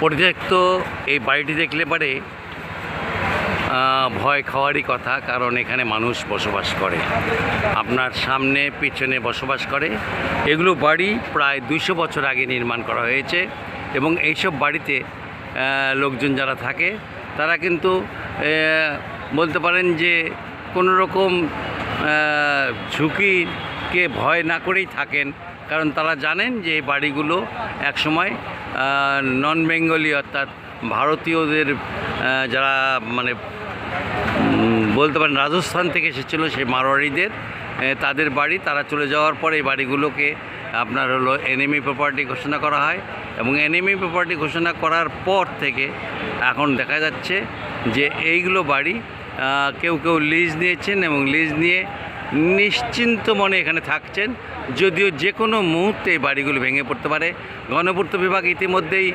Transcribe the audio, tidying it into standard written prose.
পরিত্যক্ত এই বাড়িটি দেখলে পরে ভয় খাওয়ারই কথা, কারণ এখানে মানুষ বসবাস করে, আপনার সামনে পিছনে বসবাস করে। এগুলো বাড়ি প্রায় 200 বছর আগে নির্মাণ করা হয়েছে এবং এইসব বাড়িতে লোকজন যারা থাকে তারা কিন্তু বলতে পারেন যে কোনো রকম ঝুঁকিকে ভয় না করেই থাকেন, কারণ তারা জানেন যে এই বাড়িগুলো একসময় নন বেঙ্গলি অর্থাৎ ভারতীয়দের যারা মানে বলতে পারেন রাজস্থান থেকে এসেছিলো সেই মারোয়াড়িদের তাদের বাড়ি, তারা চলে যাওয়ার পরে এই বাড়িগুলোকে আপনার হলো এনিমি প্রপার্টি ঘোষণা করা হয় এবং এনিমি প্রপার্টি ঘোষণা করার পর থেকে এখন দেখা যাচ্ছে যে এইগুলো বাড়ি কেউ কেউ লিজ নিয়েছেন এবং লিজ নিয়ে নিশ্চিন্ত মনে এখানে থাকছেন, যদিও যে কোনো মুহূর্তে এই বাড়িগুলো ভেঙে পড়তে পারে। গণপূর্ত বিভাগ ইতিমধ্যেই